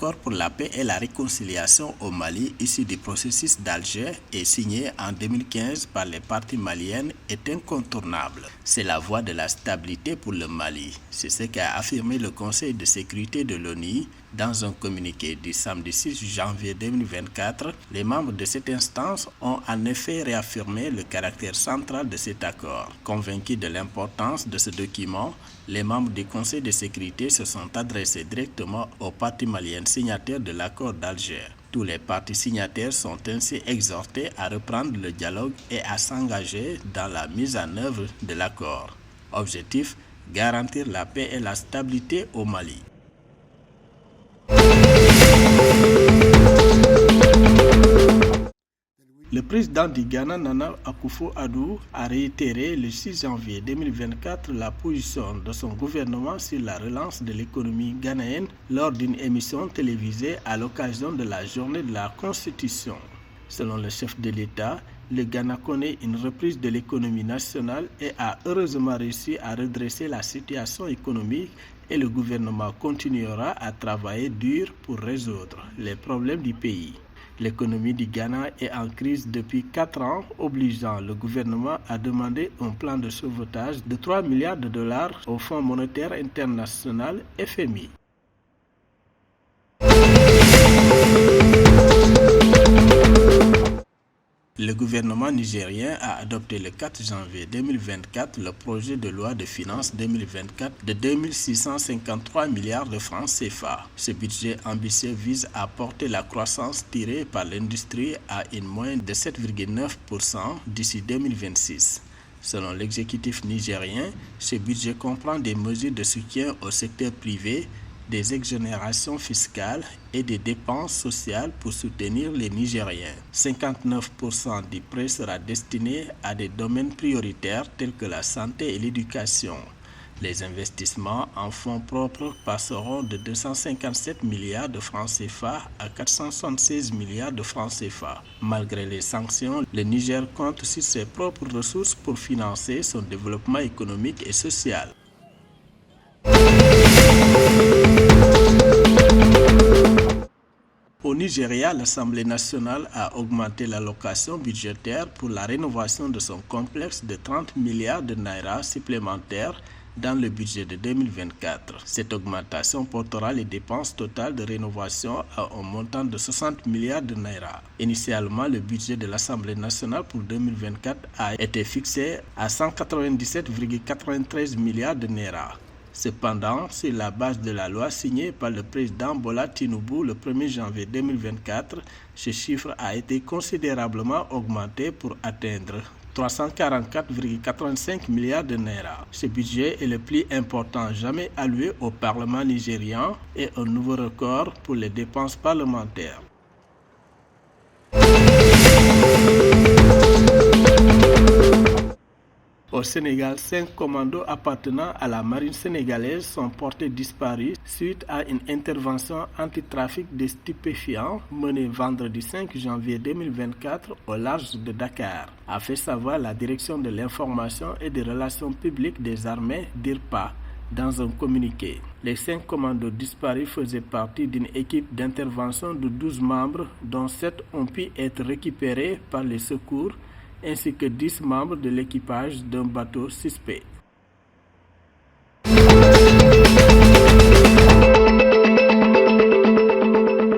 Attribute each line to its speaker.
Speaker 1: L'accord pour la paix et la réconciliation au Mali, issu du processus d'Alger et signé en 2015 par les parties maliennes, est incontournable. C'est la voie de la stabilité pour le Mali. C'est ce qu'a affirmé le Conseil de sécurité de l'ONU dans un communiqué du samedi 6 janvier 2024. Les membres de cette instance ont en effet réaffirmé le caractère central de cet accord. Convaincus de l'importance de ce document, les membres du Conseil de sécurité se sont adressés directement aux parties maliennes signataires de l'accord d'Alger. Tous les partis signataires sont ainsi exhortés à reprendre le dialogue et à s'engager dans la mise en œuvre de l'accord. Objectif: garantir la paix et la stabilité au Mali. Le président du Ghana, Nana Akufo-Addo, a réitéré le 6 janvier 2024 la position de son gouvernement sur la relance de l'économie ghanéenne lors d'une émission télévisée à l'occasion de la journée de la Constitution. Selon le chef de l'État, le Ghana connaît une reprise de l'économie nationale et a heureusement réussi à redresser la situation économique, et le gouvernement continuera à travailler dur pour résoudre les problèmes du pays. L'économie du Ghana est en crise depuis 4 ans, obligeant le gouvernement à demander un plan de sauvetage de 3 milliards de dollars au Fonds monétaire international FMI. Le gouvernement nigérien a adopté le 4 janvier 2024 le projet de loi de finances 2024 de 2653 milliards de francs CFA. Ce budget ambitieux vise à porter la croissance tirée par l'industrie à une moyenne de 7,9% d'ici 2026. Selon l'exécutif nigérien, ce budget comprend des mesures de soutien au secteur privé, des exonérations fiscales et des dépenses sociales pour soutenir les Nigériens. 59% du prêt sera destiné à des domaines prioritaires tels que la santé et l'éducation. Les investissements en fonds propres passeront de 257 milliards de francs CFA à 476 milliards de francs CFA. Malgré les sanctions, le Niger compte sur ses propres ressources pour financer son développement économique et social. Au Nigeria, l'Assemblée nationale a augmenté l'allocation budgétaire pour la rénovation de son complexe de 30 milliards de naira supplémentaires dans le budget de 2024. Cette augmentation portera les dépenses totales de rénovation à un montant de 60 milliards de naira. Initialement, le budget de l'Assemblée nationale pour 2024 a été fixé à 197,93 milliards de naira. Cependant, sur la base de la loi signée par le président Bola Tinubu le 1er janvier 2024, ce chiffre a été considérablement augmenté pour atteindre 344,85 milliards de naira. Ce budget est le plus important jamais alloué au Parlement nigérian et un nouveau record pour les dépenses parlementaires. Au Sénégal, 5 commandos appartenant à la marine sénégalaise sont portés disparus suite à une intervention anti-trafic de stupéfiants menée vendredi 5 janvier 2024 au large de Dakar, a fait savoir la direction de l'information et des relations publiques des armées (DIRPA) dans un communiqué. Les 5 commandos disparus faisaient partie d'une équipe d'intervention de 12 membres, dont 7 ont pu être récupérés par les secours, ainsi que 10 membres de l'équipage d'un bateau suspect.